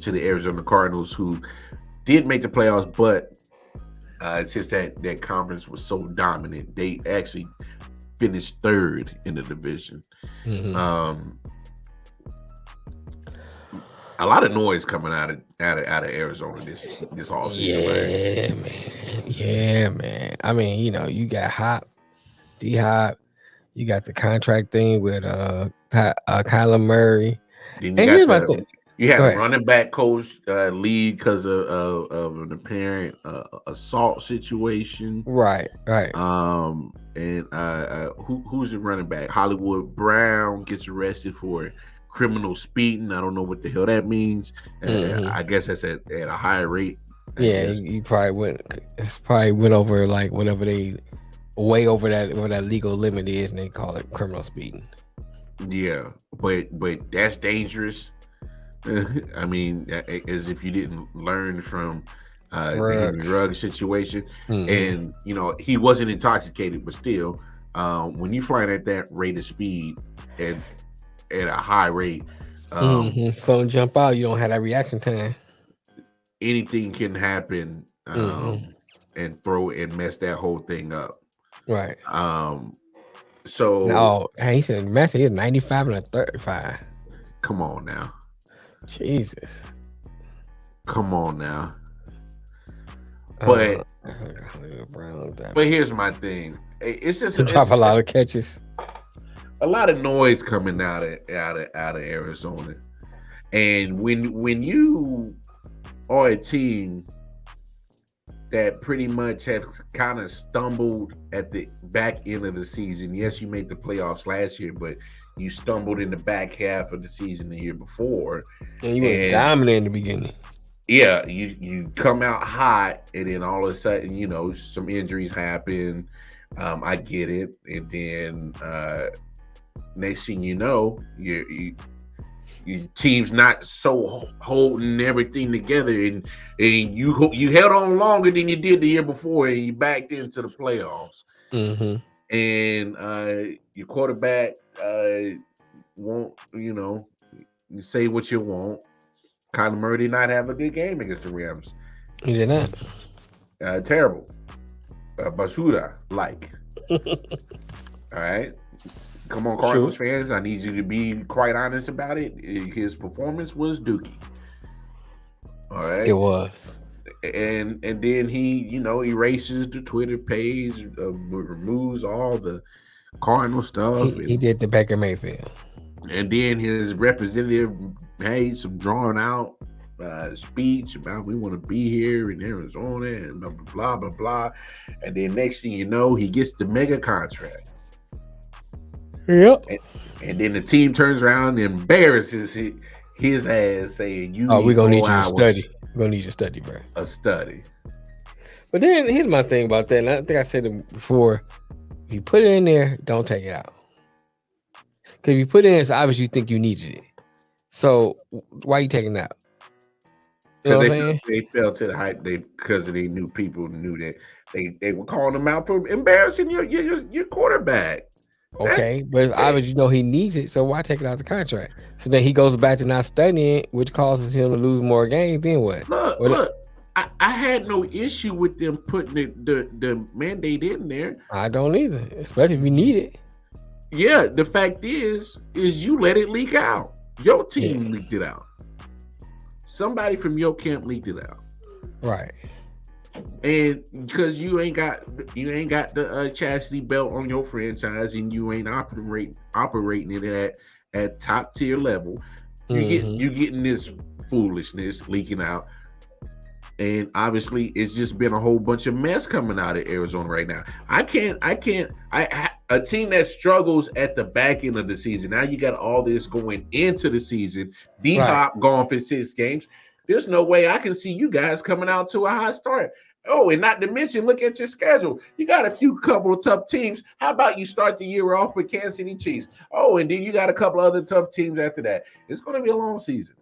to the Arizona Cardinals, who did make the playoffs, but since that conference was so dominant, they actually finished third in the division. A lot of noise coming out of Arizona this offseason. Yeah, man. I mean, you got Hop, D Hop, you got the contract thing with Kyler Murray. Then you And got here's my thing. you had Go a ahead. running back coach lead because of an apparent assault situation. Right. And who's the running back? Hollywood Brown gets arrested for criminal speeding. I don't know what the hell that means. I guess that's at a higher rate. You probably went. It's probably went over like whatever they way over that legal limit is, and they call it criminal speeding. Yeah, but that's dangerous. I mean, as if you didn't learn from the Henry Ruggs situation, and he wasn't intoxicated, but still, when you flying at that rate of speed and at a high rate, something jump out, you don't have that reaction time. Anything can happen, and throw and mess that whole thing up. Right. So he said Messi is 95 and a 35. Come on now. Jesus. Come on now. But here's my thing. It's just drop a lot of catches. A lot of noise coming out of Arizona. And when you are a team that pretty much have kind of stumbled at the back end of the season. Yes, you made the playoffs last year, but you stumbled in the back half of the season the year before. And you were dominant in the beginning. Yeah, you come out hot, and then all of a sudden, some injuries happen. I get it. And then next thing you know, your team's not so holding everything together, and you held on longer than you did the year before, and you backed into the playoffs. And your quarterback won't, you say what you want. Kyler Murray did not have a good game against the Rams. He did not. Terrible. Basura like. All right. Come on, Cardinals fans. I need you to be quite honest about it. His performance was dookie. All right. It was. And then he, erases the Twitter page, removes all the Cardinal stuff. He did the Baker Mayfield. And then his representative made some drawn out speech about we want to be here in Arizona and blah, blah, blah, blah. And then next thing you know, he gets the mega contract. Yep. And then the team turns around and embarrasses his ass saying, we're going to need you to study. We're going to need you to study, bro. A study. But then here's my thing about that. And I think I said it before. If you put it in there, don't take it out. Because if you put it in, it's obvious you think you needed it. So why are you taking it out? You know what I'm saying? They fell to the hype because they knew people knew that they were calling him out for embarrassing your quarterback. Okay, but it's obvious he needs it, so why take it out of the contract? So then he goes back to not studying, which causes him to lose more games. Then what? Look, I had no issue with them putting the mandate in there. I don't either, especially if you need it. Yeah, the fact is you let it leak out. Your team leaked it out. Somebody from your camp leaked it out. Right. And because you ain't got the chastity belt on your franchise, and you ain't operating it at top tier level, you getting this foolishness leaking out, and obviously it's just been a whole bunch of mess coming out of Arizona right now. A team that struggles at the back end of the season. Now you got all this going into the season. D-Hop gone for 6 games. There's no way I can see you guys coming out to a high start. Oh, and not to mention, look at your schedule. You got a couple of tough teams. How about you start the year off with Kansas City Chiefs? Oh, and then you got a couple other tough teams after that. It's going to be a long season.